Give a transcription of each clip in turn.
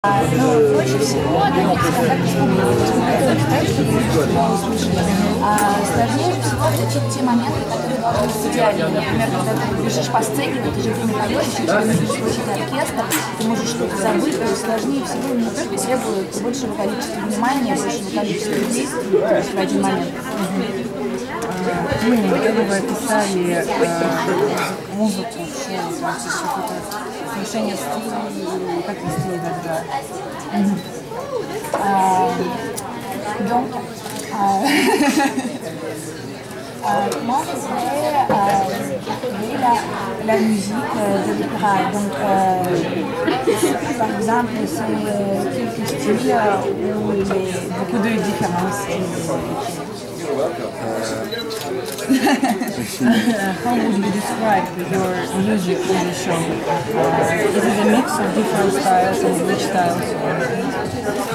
Но проще всего находить контакт с публикой, читать, чтобы люди услышали. Сложнее всего отличить те моменты, которые должны быть идеальными. Например, когда ты бежишь по сцене, в это же время поешь, еще тебе нужно слышать оркестр, ты можешь что-то забыть. То есть сложнее всего именно то, что требует большего количества внимания, большего количества действий в один момент. Когда вы писали музыку, шоу, какое-то смешение стилей, как вы стили тогда? Donc, moi, je voudrais écouter la musique de l'opéra. Donc, par exemple, c'est quelques styles où il y a beaucoup de différences. How would you describe your music in the show? Is it a mix of different styles and which styles?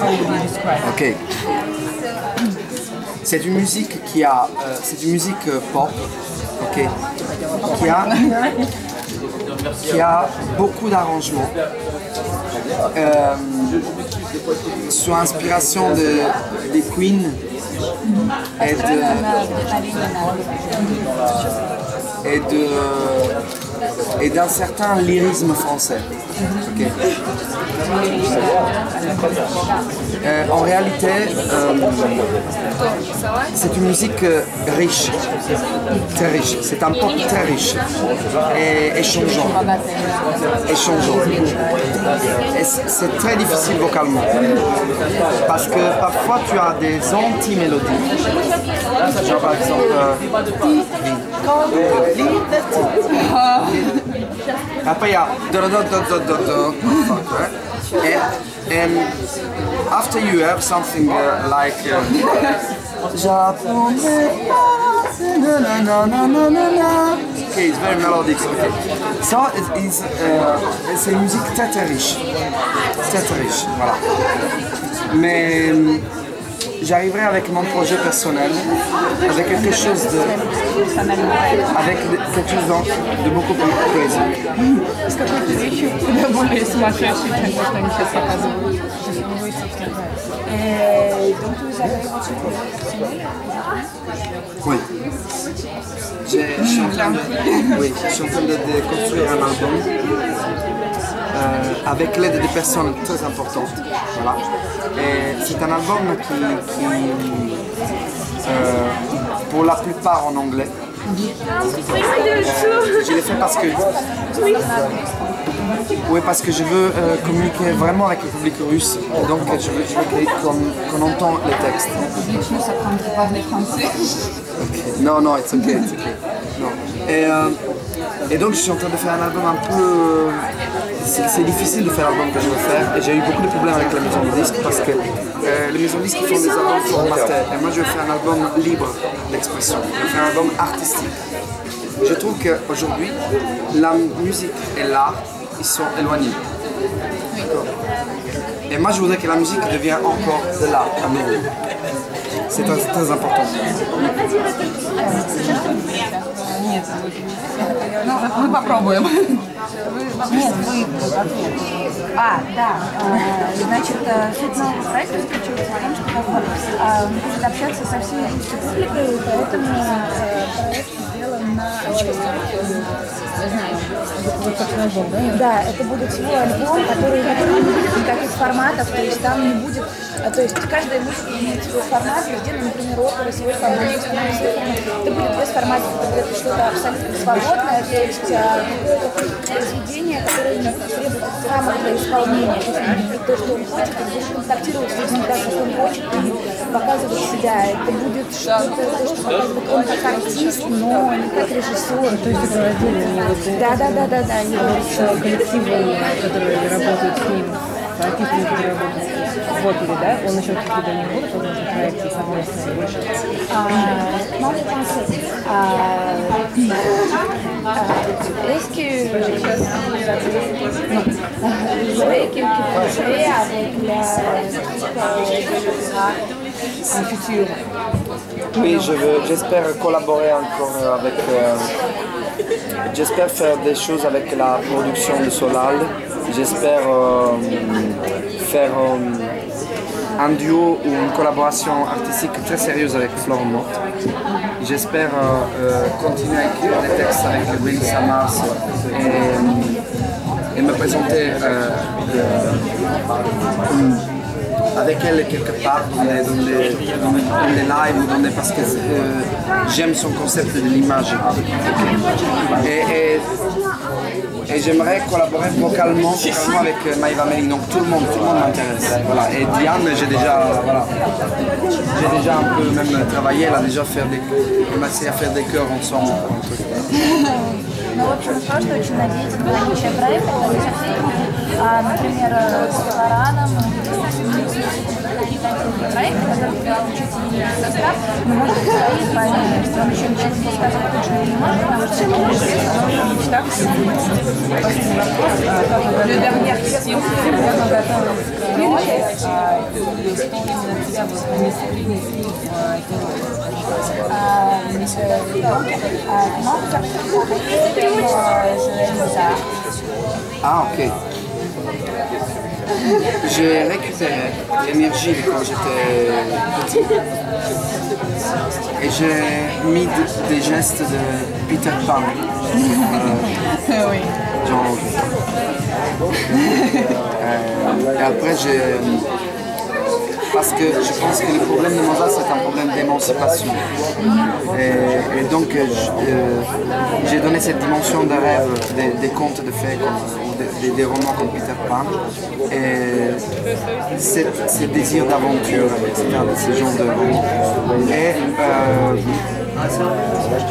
How would you describe? Ok. C'est une musique qui a, c'est une musique pop, ok, qui a beaucoup d'arrangements, sous inspiration des Queen et d'un certain lyrisme français. Okay. En réalité, c'est une musique riche, très riche. C'est un pop très riche et changeant. Et c'est très difficile vocalement parce que parfois tu as des anti-mélodies. Genre par exemple, après il y a and after you have something like okay, it's very melodic. Okay. Ça c'est une musique très riche, voilà. Mais j'arriverai avec mon projet personnel, avec quelque chose de beaucoup plus plaisir. С какой-то вещью куда более сумасшедшей, чем то, что они сейчас показывают. Donc, vous avez votre projet personnel? Oui. Je suis en train de construire un album avec l'aide de personnes très importantes. Voilà. Et c'est un album qui pour la plupart en anglais. Je l'ai fait parce que je veux communiquer vraiment avec le public russe, donc je veux qu'on entend les textes. Okay. Non, it's okay. Non. Et donc je suis en train de faire un album un peu... C'est difficile de faire l'album que je veux faire et j'ai eu beaucoup de problèmes avec la maison de disques parce que les maisons de disques font des albums formatés et moi je veux faire un album libre d'expression, je veux faire un album artistique. Je trouve qu'aujourd'hui, la musique et l'art, ils sont éloignés. Et moi je voudrais que la musique devienne encore de l'art à nouveau. C'est très important. Мы попробуем. Нет, вы да. Значит, суть нового проекта заключается в том, что он будет общаться со всей русской публикой, поэтому проект сделан на Да, это будет свой альбом, который не будет никаких форматов, то есть там не будет, то есть каждая музыка имеет свой формат, где, например, опера свой формат, это будет без форматов, это будет что-то абсолютно свободное, то есть произведение, которое не требует грамотного исполнения, то, что он хочет, он будет контактировать с людьми так, как он хочет, и показывать себя, это будет что-то, то, что показывает он как артист, но не как режиссер. То есть это раздельно? Да. С коллективом, которые работают с ним, с артистами, которые работают в опере, да? Он еще какие-то не будут, возможно, проекты совместные больше? Moi, je pense, est-ce que vous avez quelques projets avec Un futur. Oui, j'espère collaborer encore avec... J'espère faire des choses avec la production de Solal. J'espère faire un duo ou une collaboration artistique très sérieuse avec Florent Morte. J'espère continuer à écrire des textes avec Melissa Mars et me présenter avec elle quelque part dans les lives, parce que j'aime son concept de l'image. Et j'aimerais collaborer vocalement avec Maïva Melling, donc tout le monde m'intéresse. Voilà. Et Diane, j'ai déjà un peu même travaillé, elle a déjà essayé à faire des chœurs ensemble. Ну, в общем, просто очень надеюсь на наличие проекта, например, с Флораном, проект, который получится не состав, но может быть свои параллели. Он еще ничего не сказать точно не может, потому что это мечта. Le dernière question, c'est vraiment готова к роли, и вспомнила тебя вот на местах Ah, ok. J'ai récupéré l'énergie quand j'étais petit et j'ai mis des gestes de Peter Pan. Oui. Genre, et après parce que je pense que le problème de Mozart c'est un problème d'émancipation et donc j'ai donné cette dimension de rêve des contes de fées ou des romans comme Peter Pan et ce désir d'aventure, etc., de ce genre de romans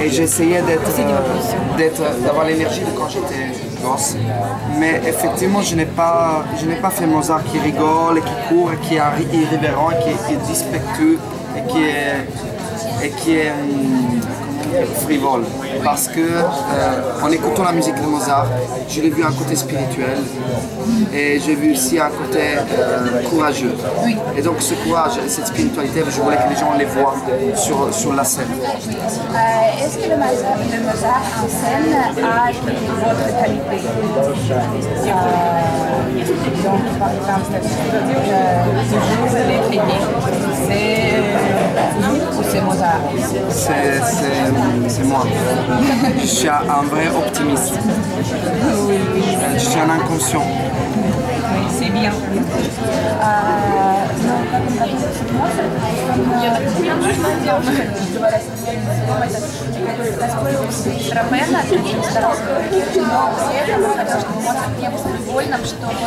et j'essayais d'avoir l'énergie de quand j'étais gosse, mais effectivement je n'ai pas fait Mozart qui rigole, et qui court, et qui est irrévérent, et qui est respectueux et qui est frivole, parce que en écoutant la musique de Mozart, je l'ai vu un côté spirituel et j'ai vu aussi un côté courageux. Et donc ce courage et cette spiritualité, je voulais que les gens les voient sur la scène. Est-ce que le Mozart en scène a votre qualité? Donc, par exemple, toujours c'est Mozart. C'est moi. Je suis un vrai optimiste. Je suis un inconscient. C'est bien. Ромена очень старался, но при этом он хотел, чтобы Моцарт не был фривольным, чтобы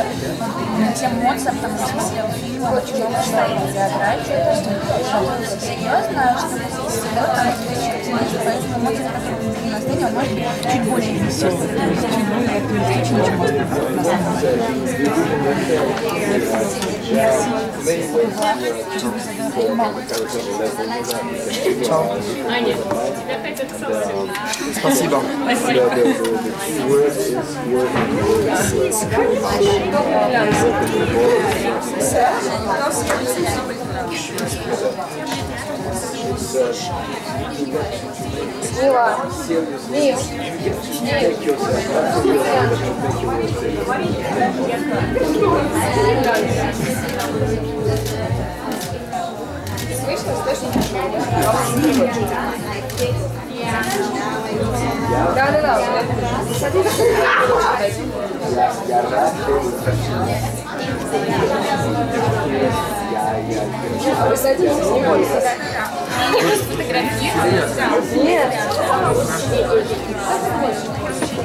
тем Моцартом он смотрел фильм, он очень много читал биографию, то есть он готовился серьезно, чтобы сделать там встречу, поэтому Моцарт, который на сцене, он может быть чуть более веселый, чуть более оптимистичный, чем Моцарт на самом деле. Ciao. Спасибо.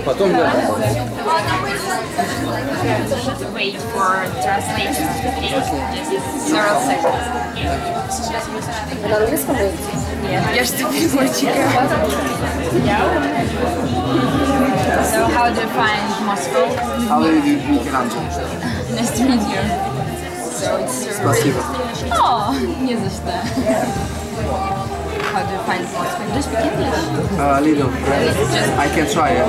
Потом да. Wait for translation. Several seconds. На английском будет? Нет, я жду переводчика. So how do you find Moscow? How do you do Michelangelo? Nice to meet you. So it's Спасибо. Oh, не за что. How do you find Moscow? Do you speak English? A little. I can try. Yeah.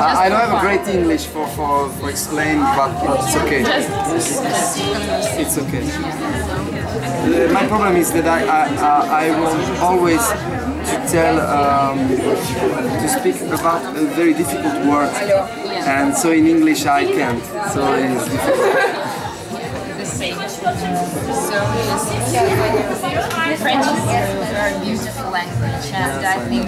I don't have a great English for explain, but it's okay. It's okay. My problem is that I want always to tell to speak about a very difficult word, and so in English I can't. So it's difficult. So yes, French is a very beautiful language, and I think